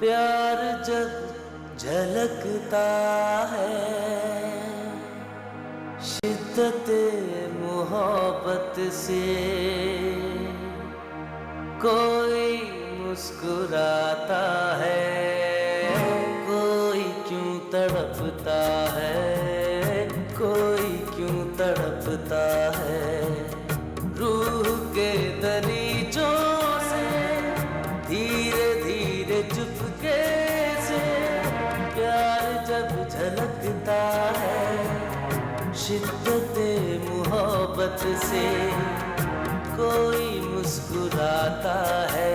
प्यार जब झलकता है, शिद्दत मोहब्बत से कोई मुस्कुराता है, कोई क्यों तड़पता है, कोई क्यों तड़पता है। रूह के दरीचों से धीरे धीरे चुपके से प्यार जब झलकता है, शिद्दत मोहब्बत से कोई मुस्कुराता है,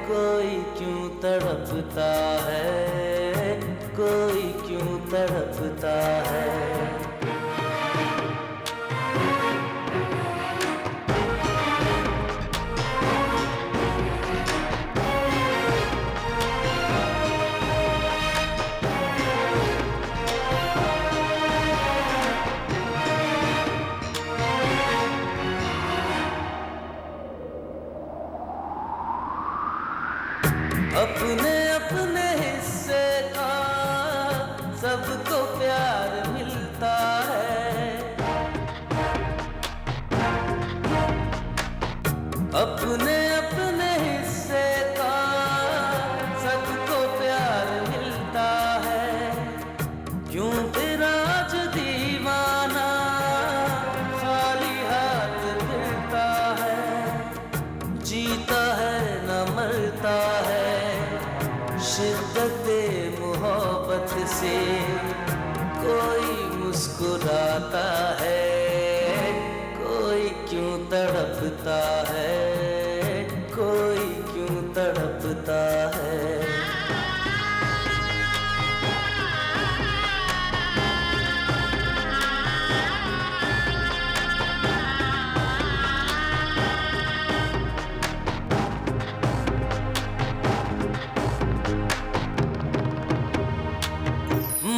कोई क्यों तड़पता है, कोई क्यों तड़पता है। अपने अपने हिस्से का सबको प्यार मिलता है, अपने अपने हिस्से का सबको प्यार मिलता है। क्यों फिर आज दीवाना खाली हाथ फिरता है, जीता है न मरता है। शिद्दत मोहब्बत से कोई मुस्कुराता है, कोई क्यों तड़पता है, कोई क्यों तड़पता है।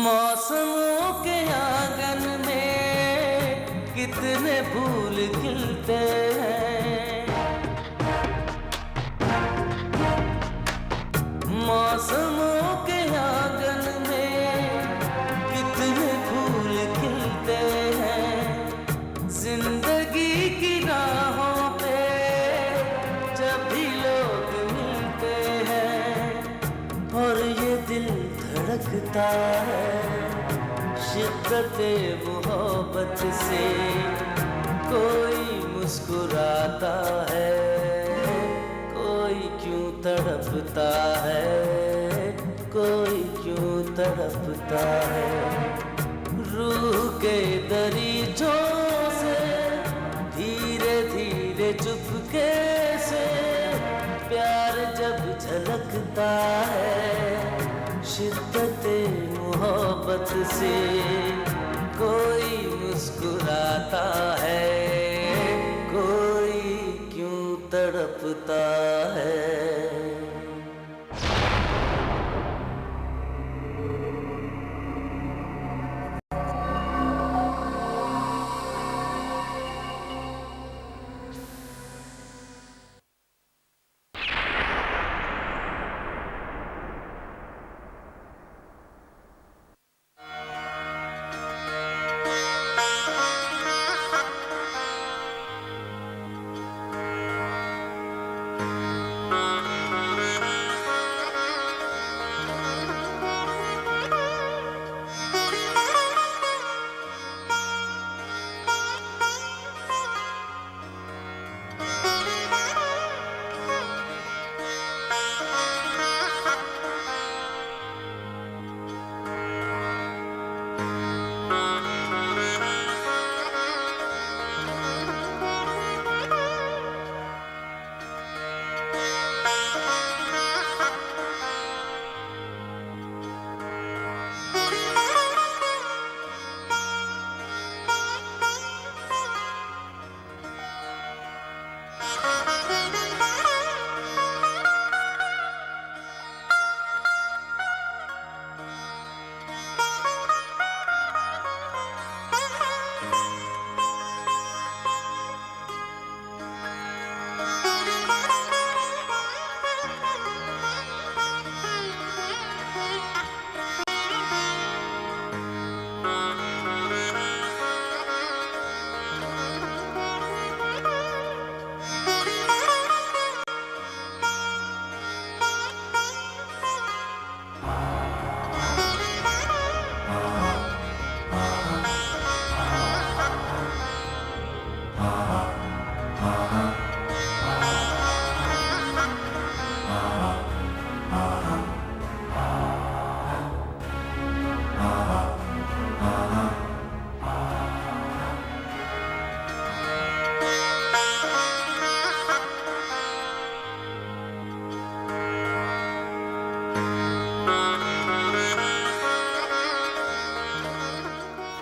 मौसमों के आंगन में कितने फूल खिलते हैं, मौसमों के आंगन में कितने फूल खिलते हैं। जिंदगी की राहों पे जब भी लोग मिलते हैं और ये दिल धड़कता है, शिद्दत मोहब्बत से कोई मुस्कुराता है, कोई क्यों तड़पता है, कोई क्यों तड़पता है। रूह के दरीचों से धीरे धीरे चुपके से प्यार जब झलकता है, शिद्दत मोहब्बत से कोई मुस्कुराता है, कोई क्यों तड़पता है।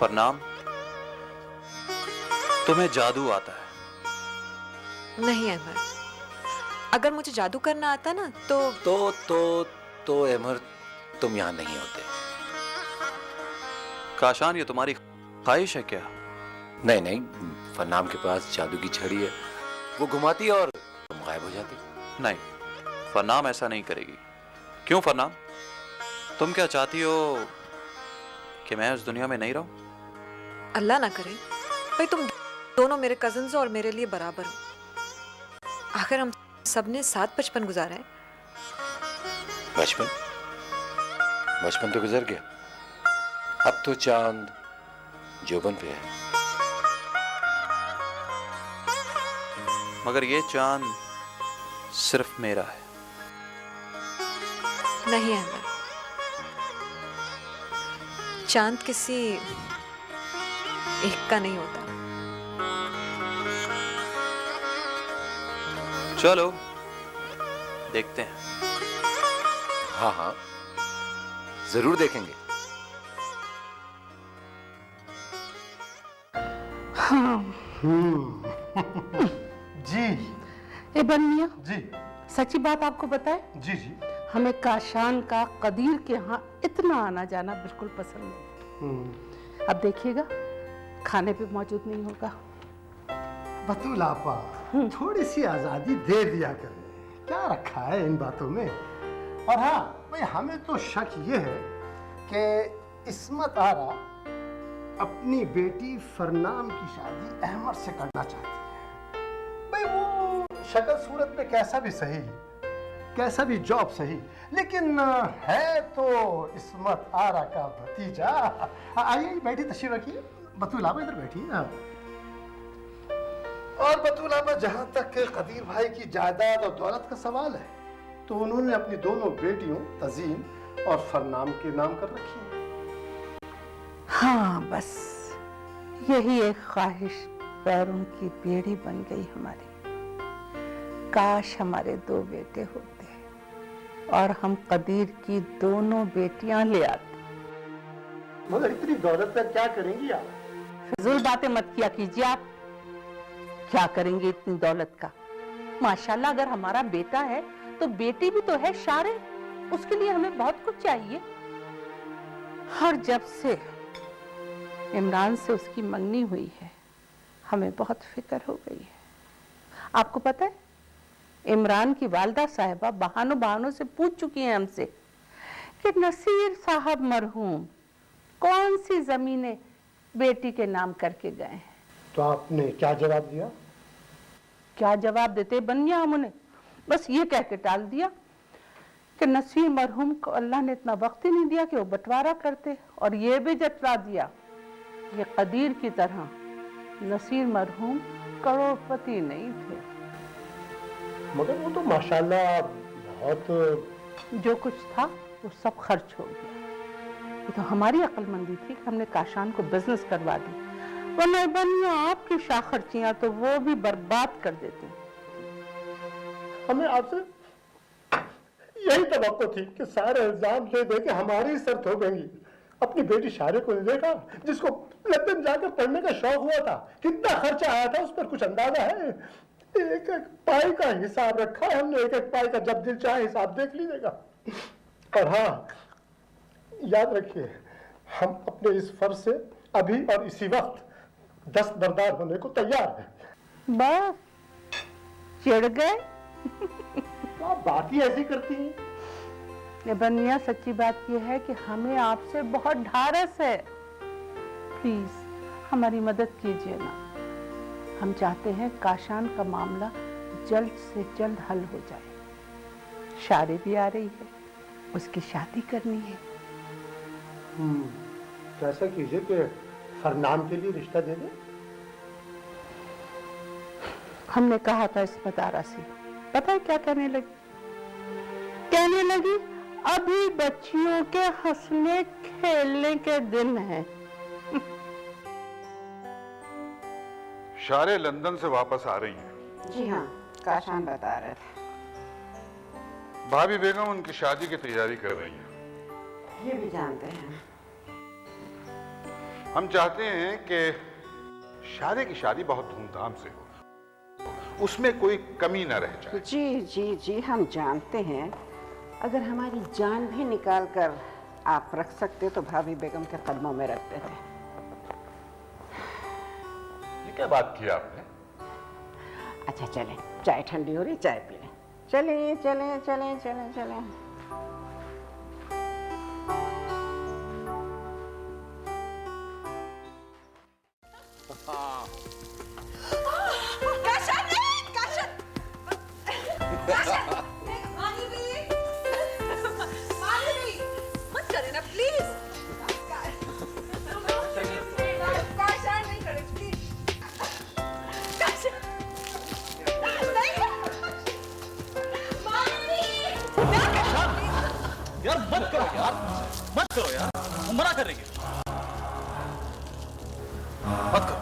फरनाम, तुम्हें जादू आता है? नहीं अहमद, अगर मुझे जादू करना आता ना तो अहमद तुम यहाँ नहीं होते। काशान, ये तुम्हारी ख्वाहिश है क्या? नहीं नहीं, फरनाम के पास जादू की छड़ी है, वो घुमाती है और तुम गायब हो जाते। नहीं, फरनाम ऐसा नहीं करेगी। क्यों फरनाम, तुम क्या चाहती हो कि मैं उस दुनिया में नहीं रहूं? अल्लाह ना करे भाई, तुम दोनों मेरे कजिन्स हो और मेरे लिए बराबर हो। आखिर हम सबने साथ बचपन गुजारा है। बचपन तो गुजर गया, अब तो चांद जोबन पे है। मगर ये चांद सिर्फ मेरा है। नहीं अहमद, चांद किसी एक का नहीं होता। चलो देखते हैं। हाँ हाँ, जरूर देखेंगे। जी। ए बनिया जी सच्ची बात आपको बताए, जी जी। हमें काशान का कदीर के यहाँ इतना आना जाना बिल्कुल पसंद नहीं। अब देखिएगा खाने पे मौजूद नहीं होगा। बतूल आपा, थोड़ी सी आजादी दे दिया करें, क्या रखा है इन बातों में। और हाँ भाई, हमें तो शक ये है कि इस्मत आरा अपनी बेटी फरनाम की शादी अहमद से करना चाहती है। भाई वो शक्ल सूरत में कैसा भी सही, कैसा भी जॉब सही, लेकिन है तो इस्मत आरा का भतीजा। आइए बैठी, तशरीफ रखिए। बतूल आपा इधर बैठिए। हाँ। और बतूल आपा, जहां तक कदीर भाई की जायदाद और दौलत का सवाल है, तो उन्होंने अपनी दोनों बेटियों तजीन और फरनाम के नाम कर रखी है। हाँ बस यही एक ख्वाहिश पैरों की बेड़ी बन गई हमारी। काश हमारे 2 बेटे होते और हम कदीर की दोनों बेटियां ले आते। मगर इतनी दौलत का क्या करेंगी आप? फिजूल बातें मत किया कीजिए आप। क्या करेंगे इतनी दौलत का? माशाल्लाह अगर हमारा बेटा है तो बेटी भी तो है शारे, उसके लिए हमें बहुत कुछ चाहिए। हर जब से इमरान से उसकी मंगनी हुई है, हमें बहुत फिक्र हो गई है। आपको पता है, इमरान की वालदा साहिबा बहानों से पूछ चुकी हैं हमसे कि नसीर साहब मरहूम कौन सी जमीनें बेटी के नाम करके गए हैं। तो आपने क्या जवाब दिया? क्या जवाब देते बनिया, हम उन्हें बस ये कह के टाल दिया कि नसीर मरहूम को अल्लाह ने इतना वक्त ही नहीं दिया कि वो बंटवारा करते, और ये भी जतला दिया ये कदीर की तरह नसीर मरहूम करोड़पति नहीं थे। मगर वो तो माशाल्लाह बहुत। जो कुछ था वो सब खर्च हो गया। ये तो हमारी अक्लमंदी थी कि हमने काशान को बिजनेस करवा दी, वरना बनिया आपकी शाखर्चियां तो वो भी बर्बाद कर देती। हमें आपसे यही तवक्को थी कि सारे इल्जाम दे दे के हमारी सर ठोकेंगी। अपनी बेटी शारे को नहीं देखा, जिसको लंदन जाकर पढ़ने का शौक हुआ था, कितना खर्चा आया था उस पर कुछ अंदाजा है? एक एक पाई का हिसाब रखा है हमने, एक एक पाई का, जब दिल चाहे हिसाब देख लीजिएगा। और हाँ याद रखिए, हम अपने इस फर्ज से अभी और इसी वक्त दस्तबरदार होने को तैयार हैं। बस चिढ़ गए? तो आप बात ही ऐसी करती हैं। बनिया सच्ची बात यह है कि हमें आपसे बहुत ढारस है। प्लीज हमारी मदद कीजिए ना। हम चाहते हैं काशान का मामला जल्द से जल्द हल हो जाए। शादी भी आ रही है, उसकी शादी करनी है। तो ऐसा कीजिए कि फरनाम के लिए रिश्ता दे दें। हमने कहा था इस्मत आरा से, पता है क्या कहने लगी? कहने लगी अभी बच्चियों के हंसने खेलने के दिन हैं। शारे लंदन से वापस आ रही हैं। जी हाँ, काशान बता रहे थे। भाभी बेगम उनकी शादी की तैयारी कर रही हैं। ये भी जानते हैं। हम चाहते हैं कि शादी की शादी बहुत धूमधाम से हो, उसमें कोई कमी ना रह जाए। जी जी जी, हम जानते हैं। अगर हमारी जान भी निकाल कर आप रख सकते तो भाभी बेगम के कदमों में रखते थे। ये क्या बात की आपने? अच्छा चलें, चाय ठंडी हो रही, चाय पी लें। चलें चलें चलें चलें चलें। मत करे ना प्लीज। यार मत करो यार, मत करो यार, वो मना कर रही है। मत करो।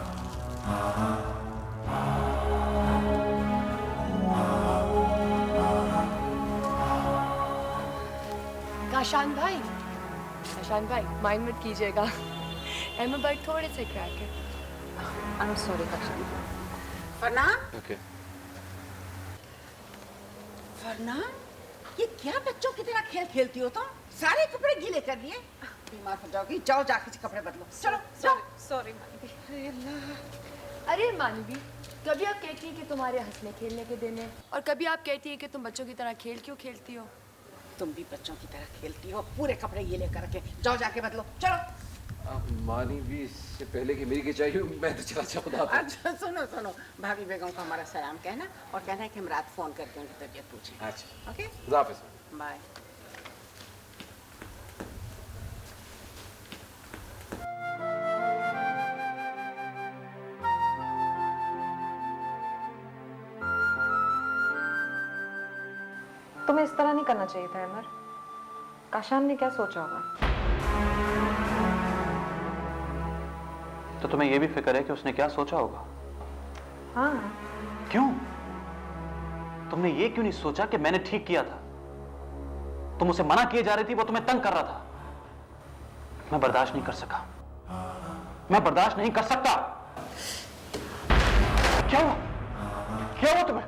काशान भाई माइंड मत कीजिएगा। अहमद भाई थोड़े से क्रैक है। I am sorry Kashan. Farnan, okay Farnan, ये क्या बच्चों की तरह खेल खेलती हो तुम? सारे कपड़े गीले कर दिए, बीमार हो जाओगी। जाओ जाके से कपड़े बदलो। चलो चलो। सॉरी अरे मानवी, कभी आप कहती हैं कि तुम्हारे हंसने खेलने के दिन है, और कभी आप कहती हैं कि तुम बच्चों की तरह खेल क्यों खेलती हो। तुम भी बच्चों की तरह खेलती हो, पूरे कपड़े गीले करके। जाओ जाके बदलो, चलो। मानी भी इससे पहले कि मेरी की चाहिए, मैं तो चला चाहता था। अच्छा सुनो सुनो, भाभी बेगम को हमारा सलाम कहना और कहना है कि हम रात फोन करके उनकी तबीयत पूछें। अच्छा, ओके, खुदा हाफिज़। बाय। तुम्हें इस तरह नहीं करना चाहिए था अमर। काशान ने क्या सोचा होगा? तो तुम्हें यह भी फिक्र है कि उसने क्या सोचा होगा? हाँ। क्यों? तुमने ये क्यों नहीं सोचा कि मैंने ठीक किया था? तुम उसे मना किए जा रही थी, वो तुम्हें तंग कर रहा था। मैं बर्दाश्त नहीं कर सका, मैं बर्दाश्त नहीं कर सकता। क्या हुआ? क्या हुआ तुम्हें?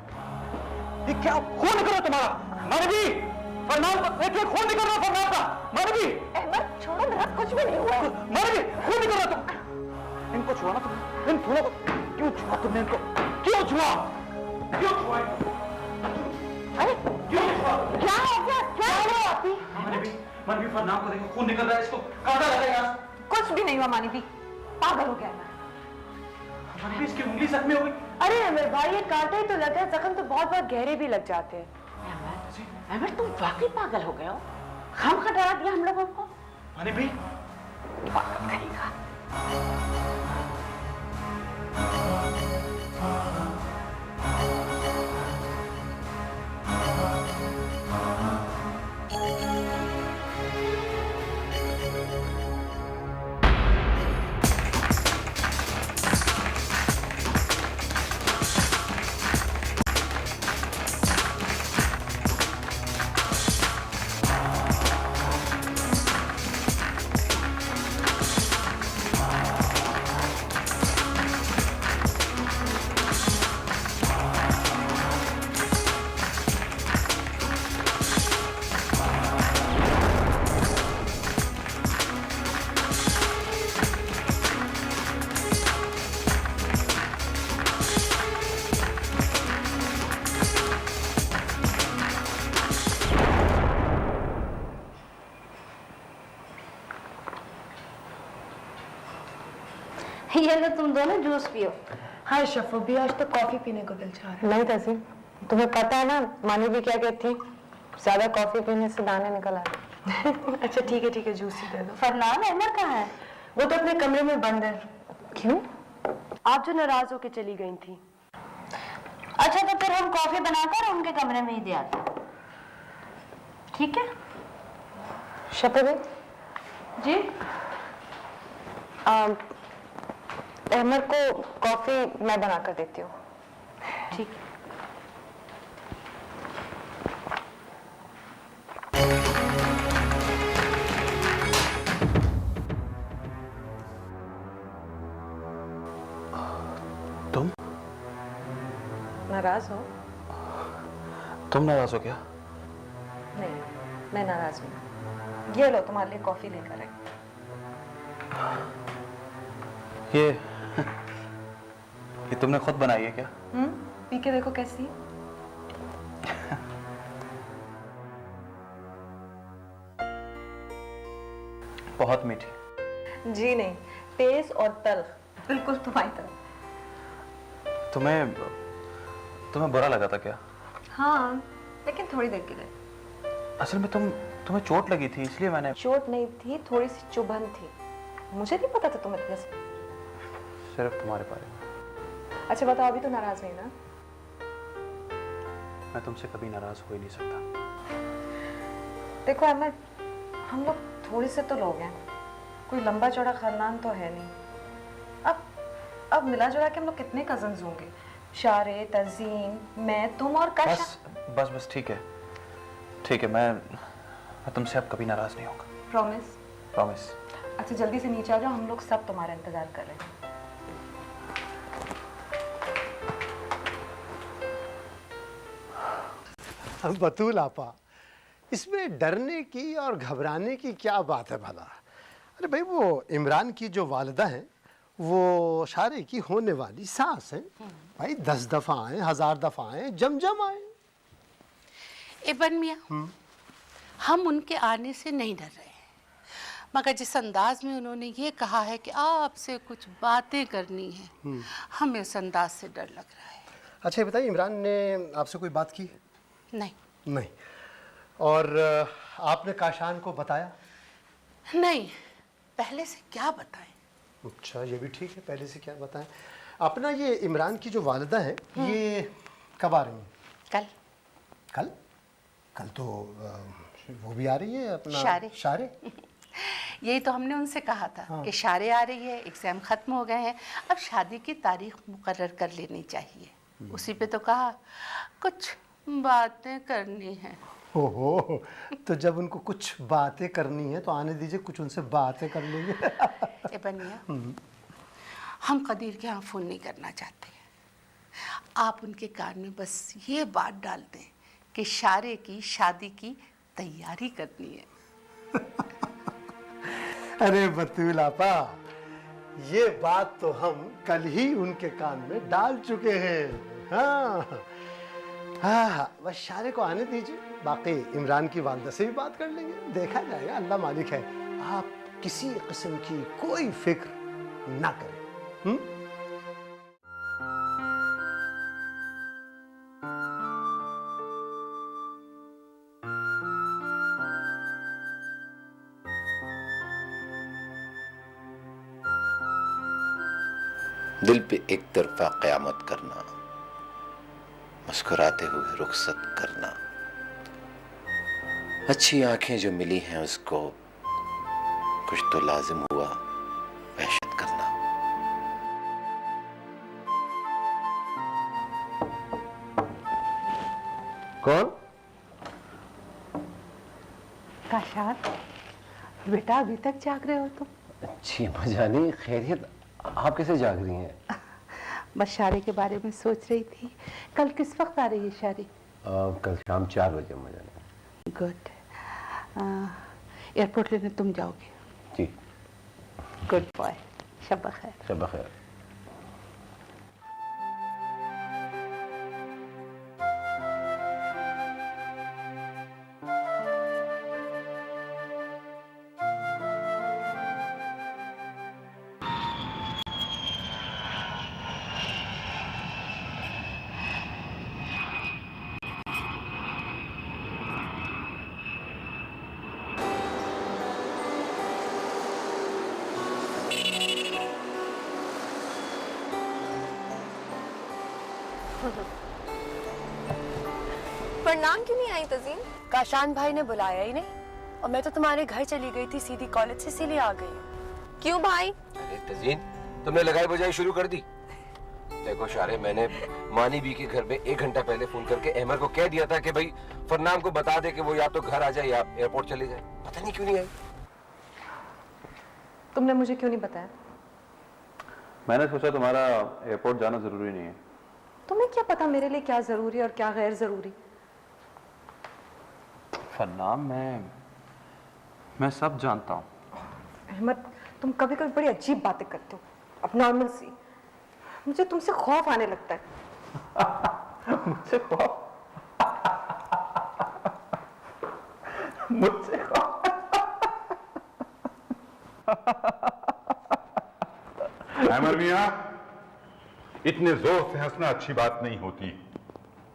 ये क्या खून निकल रहा तुम्हारा? मानवी, फरनान का एक खून निकल रहा फरनान का। मानवी, अहमद छोड़ो मेरा, कुछ भी नहीं हुआ। मानवी, खून निकल रहा तुम। इनको छुआ ना तुम, इन फूलों को क्यों छुआ तुमने? इनको क्यों छुआ? क्यों छुआ? अरे क्यों छुआ? क्या हो गया? क्या हुआ आपी? मानवी फरनान को देखो, खून निकल रहा है, इसको काटा लगेगा। कुछ भी नहीं हुआ मानवी, पागल हो गया मानवी, इसकी उंगली जख्मी हो गई। अरे अमर भाई, ये कांटे ही तो लगा है, जख्म तो बहुत बहुत गहरे भी लग जाते हैं। अमर, तुम वाकई पागल हो गए हो। हम का डरा दिया हम लोगों को। मानवी, पागल कहेगा। ये लो तुम दोनों जूस पियो। हाय शफो भी, आज तो कॉफी पीने को दिल चाह रहा है। नहीं तहसीन, तुम्हें पता है ना मानवी क्या कहती, ज्यादा कॉफी पीने से दाने निकल आए। अच्छा ठीक है, जूस ही दे दो। फरनान अमर कहाँ है? वो तो अपने कमरे में बंद है। क्यों? आप जो नाराज होके चली गई थी। अच्छा तो फिर हम कॉफी बनाकर उनके कमरे में ही दे आते, ठीक है? शफो जी, अहमद को कॉफी मैं बना कर देती हूँ। ठीक है। नाराज हो? तुम नाराज हो क्या? नहीं, मैं नाराज हूँ। ये लो, तुम्हारे लिए कॉफी लेकर आई। ये तुमने खुद बनाई है क्या? पी के देखो कैसी है। बहुत मीठी। जी नहीं, तेज और तल्ख, बिल्कुल तुम्हारी तरह। तुम्हें बुरा लगा था क्या? हाँ, लेकिन थोड़ी देर के लिए। असल में तुम्हें चोट लगी थी इसलिए मैंने। चोट नहीं थी, थोड़ी सी चुभन थी। मुझे नहीं पता था तुम इतने से। सिर्फ तुम्हारे बारे में। अच्छा बताओ, अभी तो नाराज नहीं ना? मैं तुमसे कभी नाराज हो ही नहीं सकता। देखो अहमद, हम लोग थोड़े से तो लोग हैं, कोई लंबा चौड़ा खानदान तो है नहीं। अब मिला जुला के हम लोग कितने कजन्स होंगे? शारे, तज़ीन, मैं, तुम और काशा। बस ठीक है। मैं तुमसे अब कभी नाराज नहीं होगा। प्रॉमिस? प्रॉमिस। अच्छा जल्दी से नीचे आ जाओ, हम लोग सब तुम्हारा इंतजार कर रहे हैं। बतूल आपा, इसमें डरने की और घबराने की क्या बात है भला? अरे भाई, वो इमरान की जो वालिदा हैं वो शारे की होने वाली सास हैं। भाई 10 दफा आए, 1000 दफा आए, जम आए। एबन मियां, हम उनके आने से नहीं डर रहे हैं, मगर जिस अंदाज में उन्होंने ये कहा है कि आपसे कुछ बातें करनी है, हमें उस अंदाज से डर लग रहा है। अच्छा ये बताइए, इमरान ने आपसे कोई बात की? नहीं। और आपने काशान को बताया? नहीं, पहले से क्या बताएं? अच्छा ये भी ठीक है, पहले से क्या बताएं। अपना ये इमरान की जो वालिदा है ये कब आ रही हैं? कल तो वो भी आ रही है अपना शारे। यही तो हमने उनसे कहा था कि शारे आ रही है, एग्जाम खत्म हो गए हैं, अब शादी की तारीख मुकर्रर कर लेनी चाहिए। उसी पे तो कहा कुछ बातें करनी है। ओहो, तो जब उनको कुछ बातें करनी है तो आने दीजिए, कुछ उनसे बातें कर लेंगे। एबन मियां, हम कदीर के यहाँ फ़ोन नहीं करना चाहते। आप उनके कान में बस ये बात डाल दें कि शारे की शादी की तैयारी करनी है। अरे बतूल आपा, ये बात तो हम कल ही उनके कान में डाल चुके हैं। हाँ, बस शारे को आने दीजिए, बाकी इमरान की वालिदा से भी बात कर लेंगे, देखा जाएगा, अल्लाह मालिक है। आप किसी किस्म की कोई फिक्र ना करें। दिल पे एक तरफा क़यामत करना, मुस्कुराते हुए रुखसत करना, अच्छी आंखें जो मिली हैं उसको कुछ तो लाजिम हुआ वहशत करना। कौन? काशान, बेटा अभी तक जाग रहे हो तुम? जी अम्मा जानी, खैरियत? आप कैसे जाग रही हैं? बस शारे के बारे में सोच रही थी। कल किस वक्त आ रही है शारी? कल शाम 4 बजे अम्मा जानी। गुड। एयरपोर्ट लेने तुम जाओगे? जी। गुड बॉय, शब खैर। शब खैर। प्रणाम क्यों नहीं आई तज़ीन? काशान भाई ने बुलाया ही नहीं, और मैं तो तुम्हारे घर चली गई थी सीधी कॉलेज से, इसीलिए आ गई हूँ। क्यों भाई? अरे तज़ीन, तुमने लगाई बजाई शुरू कर दी। देखो शारे, मैंने मानी बी के घर में 1 घंटा पहले फोन करके अहमद को कह दिया था कि भाई फरनाम को बता दे कि वो या तो घर आ जाए या एयरपोर्ट चले जाए। पता नहीं क्यों नहीं आई। तुमने मुझे क्यों नहीं बताया? मैंने सोचा तुम्हारा एयरपोर्ट जाना जरूरी नहीं है, तुम्हें क्या पता मेरे लिए क्या जरूरी और क्या गैर जरूरी? फरनाम, मैं सब जानता हूँ। अहमद, तुम कभी कभी बड़ी अजीब बातें करते हो, अब नॉर्मल सी। मुझे तुमसे खौफ आने लगता है। मुझसे खौफ? मुझसे खौफ? अहमद मियां, इतने जोर से हंसना अच्छी बात नहीं होती।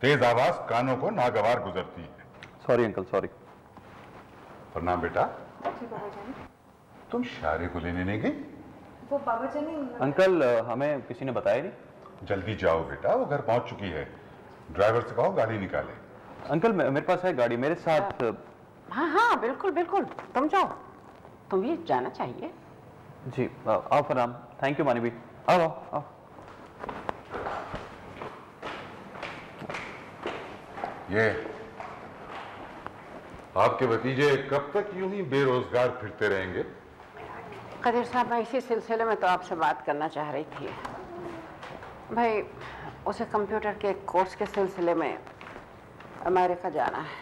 तेज आवाज कानों को नागवार गुजरती है। Sorry uncle, sorry. प्रणाम बेटा। तुम शारे को लेने नहीं गई? वो बाबा जी ने अंकल, हमें किसी ने बताया नहीं। जल्दी जाओ बेटा, वो घर पहुंच चुकी है। ड्राइवर से कहो गाड़ी निकाले। अंकल, मेरे पास है गाड़ी, मेरे साथ। हाँ हाँ बिल्कुल बिल्कुल, तुम जाओ, तुम भी जाना चाहिए। जी आओ फरनाम। थैंक यू मानी भी। आओ आओ आओ। ये आपके भतीजे कब तक यूं ही बेरोजगार फिरते रहेंगे? कदीर साहब, मैं इसी सिलसिले में तो आपसे बात करना चाह रही थी। भाई, उसे कंप्यूटर के कोर्स के सिलसिले में अमेरिका जाना है,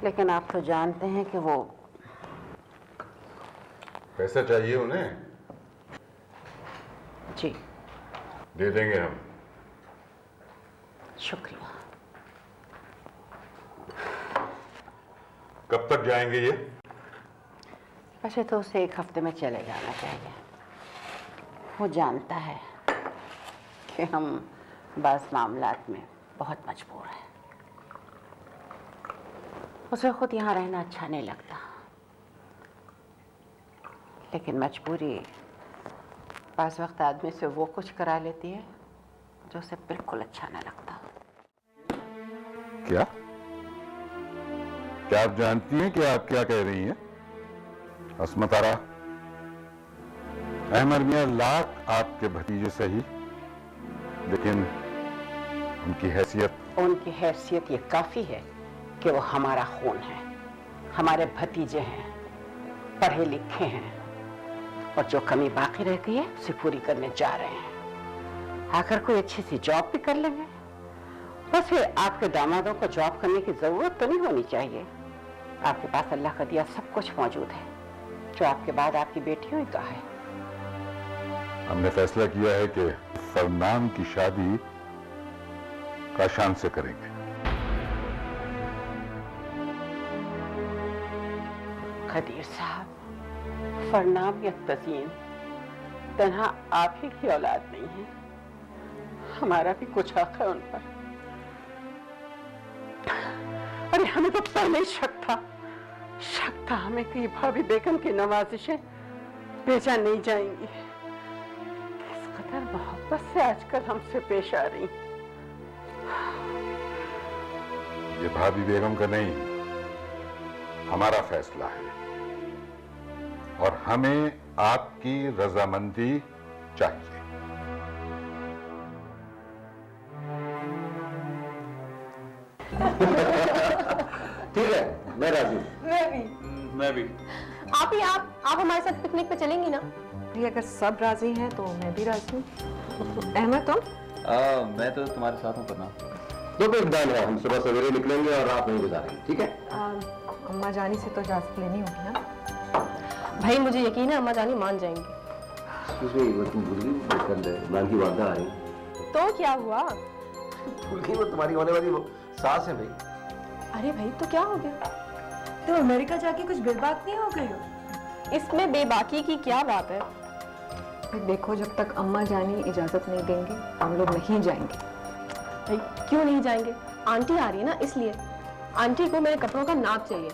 लेकिन आप तो जानते हैं कि वो पैसा चाहिए उन्हें। जी दे देंगे हम। शुक्रिया। कब तक जाएंगे ये? वैसे तो उसे 1 हफ्ते में चले जाना चाहिए। वो जानता है कि हम बाज़ मामलात में बहुत मजबूर हैं। उसे खुद यहाँ रहना अच्छा नहीं लगता, लेकिन मजबूरी बाज़ वक्त आदमी से वो कुछ करा लेती है जो उसे बिल्कुल अच्छा न लगता। क्या आप जानती हैं कि आप क्या कह रही हैं? अस्मत आरा, अहमद मियां लाख आपके भतीजे सही, लेकिन उनकी हैसियत ये काफी है कि वो हमारा खून है, हमारे भतीजे हैं, पढ़े लिखे हैं, और जो कमी बाकी रह गई है उसे पूरी करने जा रहे हैं। आकर कोई अच्छी सी जॉब भी कर लेंगे। बस फिर आपके दामादों को जॉब करने की जरूरत तो नहीं होनी चाहिए। आपके पास अल्लाह का दिया सब कुछ मौजूद है, जो आपके बाद आपकी बेटियों का है। हमने फैसला किया है कि फरनाम की शादी काशान से करेंगे। खदीर साहब, फरनाम या तज़ीन तन्हा आप ही की औलाद नहीं है, हमारा भी कुछ हक है उन पर। अरे हमें तो पहले ही शक था हमें कि भाभी बेगम की नवाजिशें बेजा नहीं जाएंगी। किस कदर मोहब्बत से आजकल हमसे पेश आ रही। ये भाभी बेगम का नहीं, हमारा फैसला है, और हमें आपकी रजामंदी चाहिए। ठीक है, मैं राजी। मैं भी। आप हमारे साथ पिकनिक पे चलेंगी ना? ये अगर सब राजी हैं तो मैं भी राजी हूँ। अहमद, तुम? मैं तो तुम्हारे साथ हूँ फरनाम। तो कोई इम्कान है, हम सुबह सवेरे निकलेंगे और रात नहीं गुजारेंगे, ठीक है? अम्मा जानी से तो इजाजत लेनी होगी ना? भाई मुझे यकीन है अम्मा जानी मान जाएंगी। वो तुम भूल गई, कल इमरान की वालदा आ रही। तो क्या हुआ? भूल गई, वो तुम्हारी होने वाली वो सास है भाई। अरे भाई, तो क्या हो गया? तो अमेरिका जाके कुछ बेबाक नहीं हो गई हो? इसमें बेबाकी की क्या बात है? देखो, जब तक अम्मा जानी इजाजत नहीं देंगे हम लोग नहीं जाएंगे। भाई क्यों नहीं जाएंगे? आंटी आ रही है ना, इसलिए। आंटी को मेरे कपड़ों का नाप चाहिए,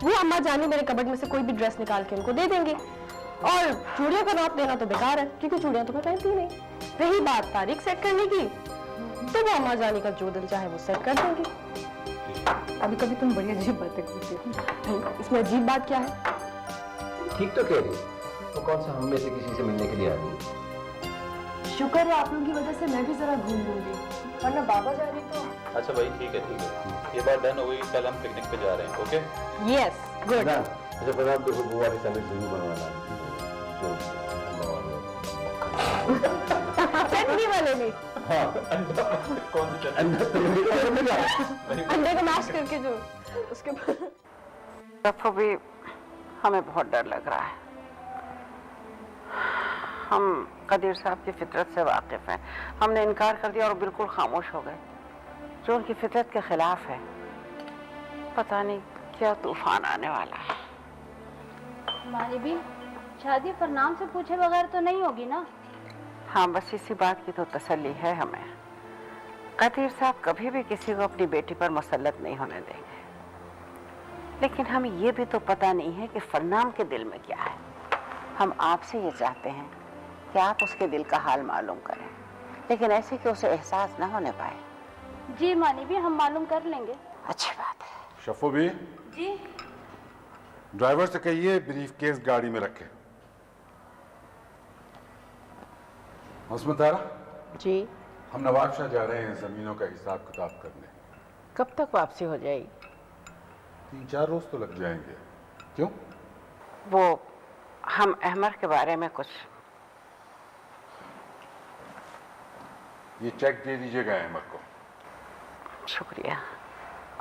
वो अम्मा जानी मेरे कबर्ड में से कोई भी ड्रेस निकाल के उनको दे देंगे। और चूड़ियों का नाप देना तो बेकार है, क्योंकि चूड़ियां तो मैं पहनती नहीं। रही बात तारीख सेट करने की, तो वो अम्मा जानी का जो दिल चाहे वो सेट कर देंगे। अभी कभी तुम बड़ी अजीब बातें करती हो। भाई इसमें अजीब बात क्या है? ठीक तो कह रही है, तो कौन सा हम में से किसी से मिलने के लिए आ रही है? शुक्र है आप लोगों की वजह से मैं भी जरा घूम लूंगी, वरना बाबा जा रही तो। अच्छा भाई, ठीक है, ये बात डन हो गई। कल हम पिकनिक पे जा रहे हैं, ओके? Yes, good. अच्छा पता, देखो बुआ के सैंडविच जरूर बनवाना। तंदूरी वाले भी। हाँ, अंडा कौन सी अंडे को मैश करके जो उसके बाद। सफो भी हमें बहुत डर लग रहा है। हम कदीर साहब की फितरत से वाकिफ हैं। हमने इनकार कर दिया और बिल्कुल खामोश हो गए, जो उनकी फितरत के खिलाफ है। पता नहीं क्या तूफान आने वाला है। मानी भी शादी फरनाम से पूछे बगैर तो नहीं होगी ना? हाँ, बस इसी बात की तो तसल्ली है हमें। कदीर साहब कभी भी किसी को अपनी बेटी पर मुसल्लत नहीं होने देंगे, लेकिन हमें ये भी तो पता नहीं है कि फरनाम के दिल में क्या है। हम आपसे ये चाहते हैं कि आप उसके दिल का हाल मालूम करें, लेकिन ऐसे कि उसे एहसास ना होने पाए। जी मानी भी, हम मालूम कर लेंगे। अच्छी बात है। शफो भी, जी ड्राइवर से कहिए ब्रीफ केस गाड़ी में रखे। उसमें तारा जी, हम नवाब शाह जा रहे हैं जमीनों का हिसाब किताब करने। कब तक वापसी हो जाएगी? 3-4 रोज तो लग जाएंगे। क्यों? वो हम अहमद के बारे में कुछ। ये चेक दे दीजिएगा अहमद को। शुक्रिया।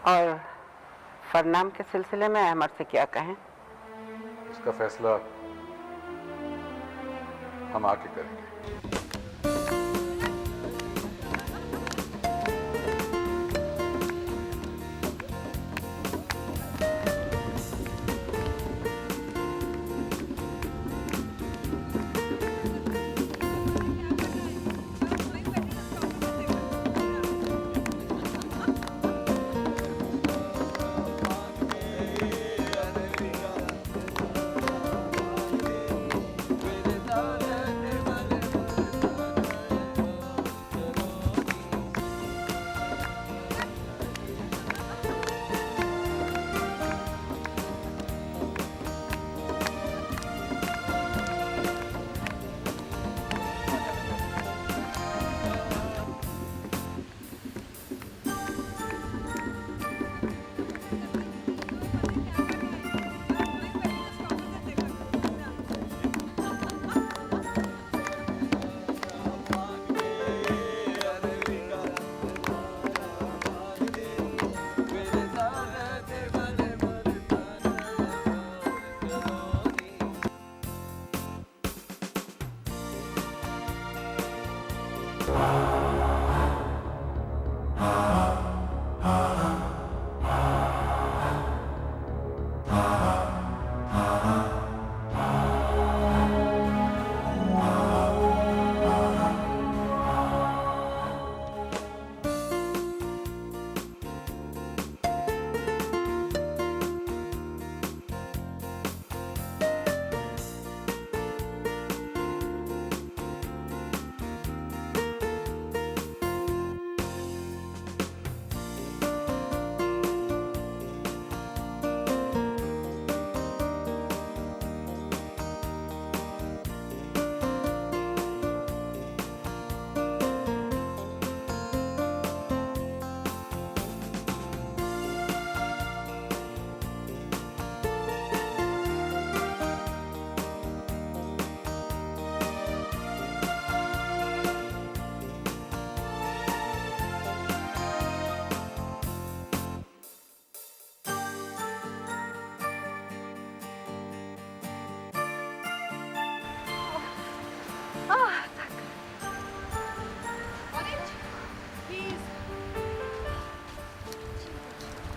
और फरनाम के सिलसिले में अहमद से क्या कहें? इसका फैसला हम आके करेंगे।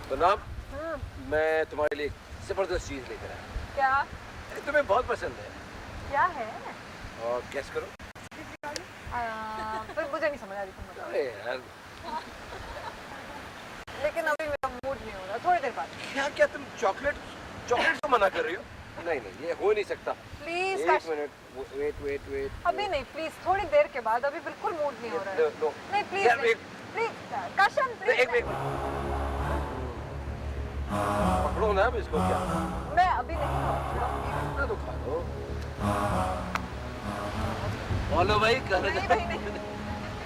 तो नाम, मैं तुम्हारे लिए जबरदस्त चीज लेकर आया। क्या? तुम्हें बहुत पसंद है। क्या है? और गेस करो। पर मुझे नहीं समझ आ रही तुम बताओ। अरे यार, लेकिन अभी मेरा मूड नहीं हो रहा, थोड़ी देर बाद। क्या तुम चॉकलेट को मना कर रही हो? नहीं, ये हो नहीं सकता। प्लीज एक मिनट, वेट। अभी नहीं, प्लीज थोड़ी देर के बाद। अभी बिल्कुल मूड नहीं हो रहा है। नो। नहीं प्लीज, प्लीज काशन, प्लीज। एक पकड़ो ना अब इसको। क्या? मैं अभी नहीं खाऊंगी। इतना तो खा लो। बोलो भाई, कर नहीं।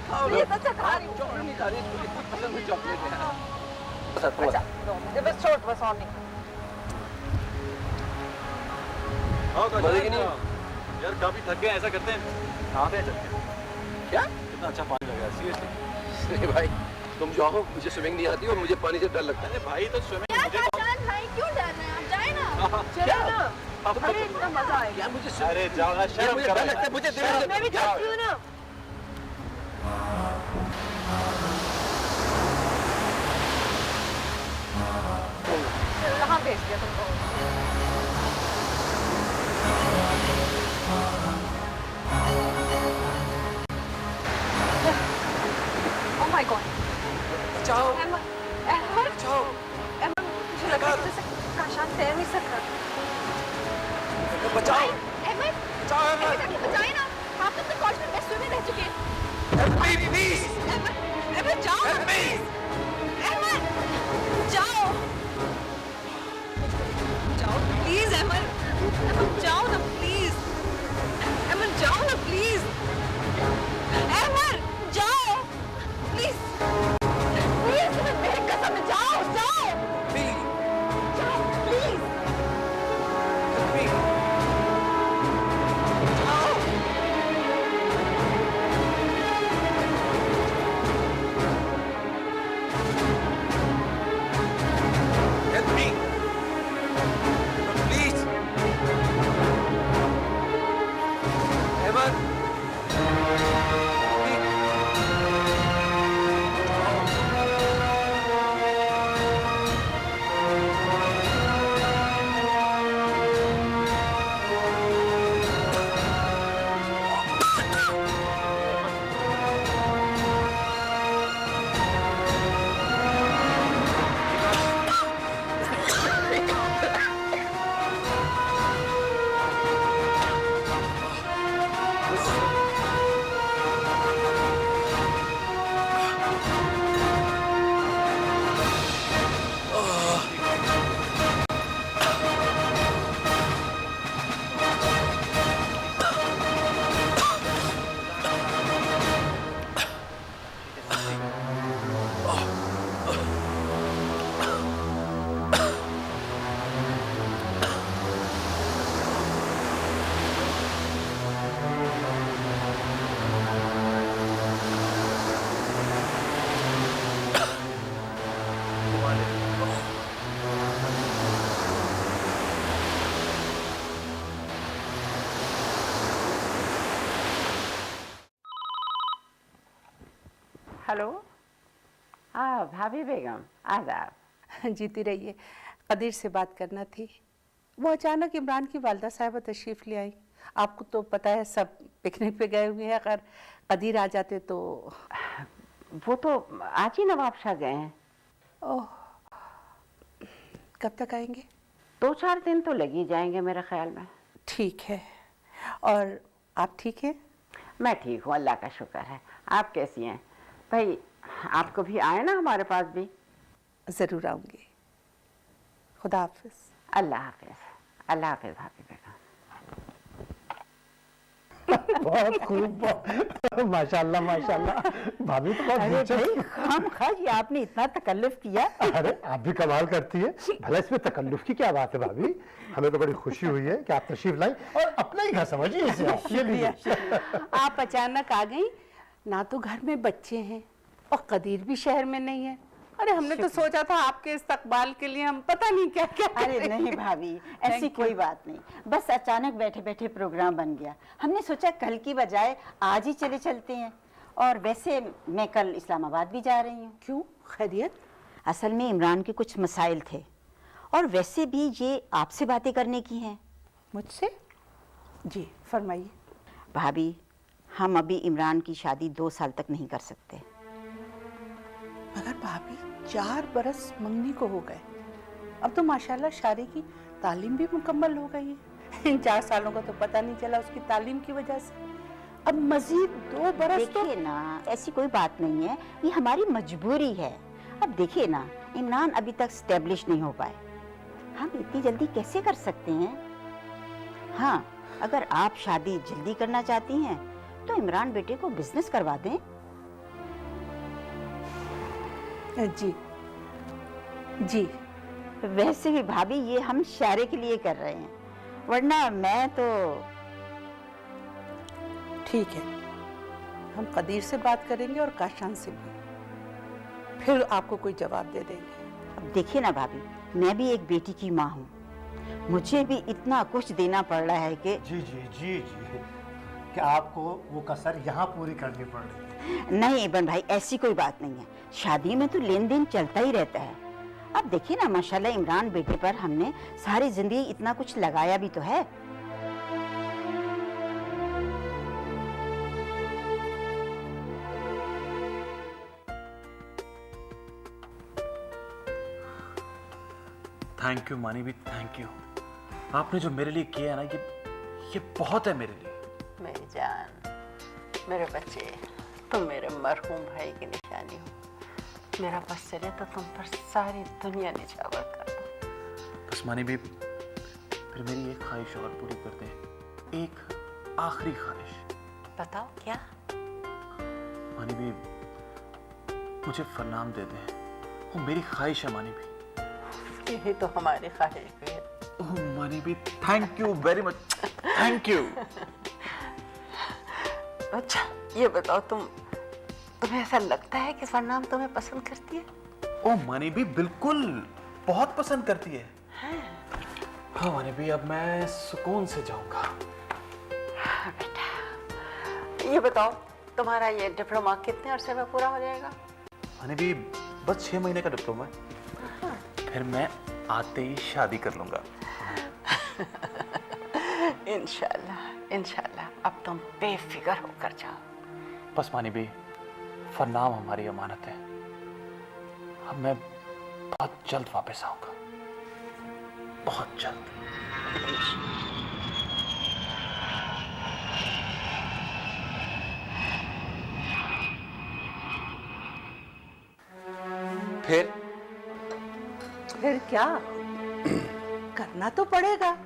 प्लीज, अच्छा खा रही हूँ। चॉकलेट नहीं खा रही, इसको कितनी पसंद है चॉकलेट है। अच्छा, बस छोड़, बस और नहीं। मजे की नहीं यार, काफी थक गए। ऐसा करते हैं, कहाँ पे चलते हैं? क्या? कितना अच्छा पानी लग रहा है, सीरियसली। नहीं भाई, तुम जाओ, मुझे स्विमिंग नहीं आती और मुझे पानी से डर लगता है। अरे भाई तो स्विमिंग भाई क्यों डर रहे हैं आप, जाए ना। चलो ना, अरे इतना मजा आएगा। मुझे अरे जाओ ना, शर्म मुझे करो डर लगता है, मुझे मैं भी जाती हूँ ना। कहाँ भेज दिया तुमको? Oh my God! बचाओ, अहमद, बचाओ, मुझे लगा कि जैसे काशान तैर नहीं सकता। बचाओ, अहमद, बचाओ अहमद। बचाइए ना, आप तब तक कॉलेज में बेस्ट में रह चुके हैं। Help me, please. अहमद जाओ ना, प्लीज। अहमद जाओ, जाओ प्लीज अहमद, अहमद जाओ ना प्लीज, अहमद जाओ ना प्लीज, अहमद जाओ प्लीज, प्लीज मेरी कसम है, जाओ जाओ जाओ प्लीज, जाओ। Help me, please. Ahmad, hello, हाँ भाभी बेगम, आदाब। जीती रहिए। कदीर से बात करना थी। वो अचानक इमरान की वालदा साहिबा तशरीफ ले आई। आपको तो पता है सब पिकनिक पे गए हुए हैं। अगर कदीर आ जाते तो। वो तो आज ही नवाबशाह गए हैं। ओह, कब तक आएंगे? 2-4 दिन तो लग ही जाएंगे मेरे ख्याल में। ठीक है। और आप ठीक हैं? मैं ठीक हूँ, अल्लाह का शुक्र है। आप कैसी हैं भाई? आपको भी आए ना हमारे पास भी। ज़रूर आऊँगी। खुदा हाफिज। अल्लाह हाफिज। अल्लाह हाफिज भाभी बेगम। बहुत खूब, माशाल्लाह माशाल्लाह। भाभी तो बहुत दिलचस्प। खामखा जी आपने इतना तकल्लुफ किया। अरे आप भी कमाल करती है। भला इसमें तकल्लुफ की क्या बात है भाभी? हमें तो बड़ी खुशी हुई है कि आप तशरीफ लाई और अपना ही घर समझिए इसे आप। ये लीजिए। आप अचानक आ गई ना, तो घर में बच्चे हैं और कदीर भी शहर में नहीं है। अरे हमने तो सोचा था आपके इस्तकबाल के लिए हम पता नहीं क्या क्या। अरे नहीं भाभी, ऐसी कोई बात नहीं, बस अचानक बैठे बैठे प्रोग्राम बन गया। हमने सोचा कल की बजाय आज ही चले चलते हैं। और वैसे मैं कल इस्लामाबाद भी जा रही हूँ। क्यों, खैरियत? असल में इमरान के कुछ मसाइल थे और वैसे भी ये आपसे बातें करने की हैं। मुझसे? जी फरमाइए। भाभी, हम अभी इमरान की शादी 2 साल तक नहीं कर सकते। मगर भाभी 4 बरस मंगनी को हो गए। अब तो माशाल्लाह शादी की तालीम भी मुकम्मल हो गई है। इन 4 सालों का तो पता नहीं चला उसकी तालीम की वजह से। अब मजीद 2 बरस तो। देखिए ना, ऐसी कोई बात नहीं है, ये हमारी मजबूरी है। अब देखिए ना, इमरान अभी तक स्टेब्लिश नहीं हो पाए, हम इतनी जल्दी कैसे कर सकते हैं? हाँ, अगर आप शादी जल्दी करना चाहती हैं तो इमरान बेटे को बिजनेस करवा दें। जी जी। वैसे भी भाभी ये हम शारे के लिए कर रहे हैं, वरना मैं तो। ठीक है, हम कदीर से बात करेंगे और काशान से भी, फिर आपको कोई जवाब दे देंगे। अब देखिए ना भाभी, मैं भी एक बेटी की माँ हूँ, मुझे भी इतना कुछ देना पड़ रहा है कि जी जी जी जी, कि आपको वो कसर यहाँ पूरी करनी पड़ रही है। नहीं इबन भाई, ऐसी कोई बात नहीं है। शादी में तो लेन देन चलता ही रहता है। अब देखिए ना, माशाल्लाह इमरान बेटे पर हमने सारी जिंदगी इतना कुछ लगाया भी तो है। थैंक यू मानी भी, थैंक यू। आपने जो मेरे लिए किया है ना, ये बहुत है मेरे लिए। मेरी जान, मेरे बच्चे, तुम मेरे मरहूम भाई की निशानी हो। मेरा बस चले तो तुम पर सारी दुनिया निछावर कर दो। बस मानी भी, फिर मेरी एक ख्वाहिश और पूरी कर दें, एक आखिरी ख्वाहिश। बताओ क्या? मानी भी, मुझे फरनाम दे दें, वो मेरी ख्वाहिश है मानी भी। यही तो हमारी ख्वाहिश भी है। ओह मानी भी, thank you very much, thank you. अच्छा ये बताओ, तुम्हें ऐसा लगता है कि फरनाम तुम्हें पसंद करती है? ओह मानी भी, बिल्कुल, बहुत पसंद करती है। हाँ मानी भी, अब मैं सुकून से जाऊंगा। हाँ बेटा, ये बताओ तुम्हारा ये डिप्लोमा कितने अरसे में पूरा हो जाएगा? मानी भी, बस 6 महीने का डिप्लोमा है, फिर मैं आते ही शादी कर लूंगा। इंशाल्लाह इंशाल्लाह, अब तुम बेफिक्र होकर जाओ। बस मानी भी, फरनाम हमारी अमानत है। अब मैं बहुत जल्द वापस आऊंगा, बहुत जल्द। फिर क्या करना तो पड़ेगा।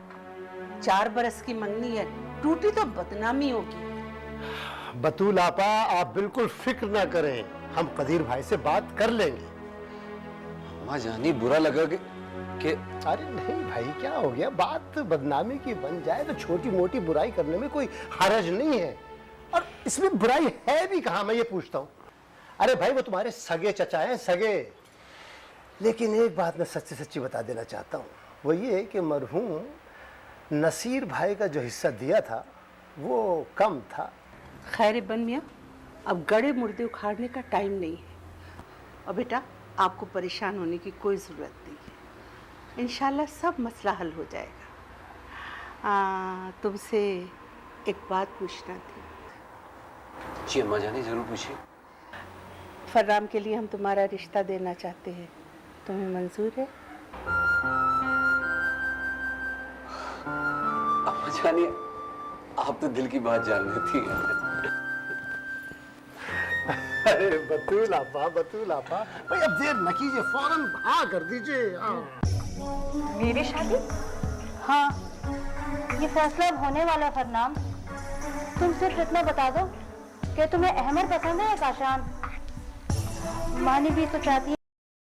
4 बरस की मंगनी है, टूटी तो बदनामी होगी। बतूल आपा, आप बिल्कुल फिक्र ना करें, हम कदीर भाई से बात कर लेंगे। अम्मा जानी बुरा लगा कि अरे नहीं भाई, क्या हो गया? बात बदनामी की बन जाए तो छोटी मोटी बुराई करने में कोई हरज नहीं है, और इसमें बुराई है भी कहाँ, मैं ये पूछता हूँ। अरे भाई, वो तुम्हारे सगे चचा हैं, सगे। लेकिन एक बात मैं सच्ची सच्ची बता देना चाहता हूँ, वो ये कि मरहूम नसीर भाई का जो हिस्सा दिया था वो कम था। खैर बन मियाँ, अब गड़े मुर्दे उखाड़ने का टाइम नहीं है। और बेटा, आपको परेशान होने की कोई ज़रूरत नहीं है, इंशाल्लाह सब मसला हल हो जाएगा। तुमसे एक बात पूछना थी। जी अम्मा जानी, जरूर पूछिए। फरनाम के लिए हम तुम्हारा रिश्ता देना चाहते हैं, तुम्हें मंजूर है? अम्मा जानी, आप तो दिल की बात जान लेती हैं। अरे बतूल आपा, बतूल आपा, भाई अब देर न कीजिए, फौरन हाँ कर दीजिए। मेरी शादी? हाँ, ये फैसला अब होने वाला है फरनाम। तुम सिर्फ इतना बता दो कि तुम्हें अहमद पसंद है या काशान। मानी भी तो चाहती है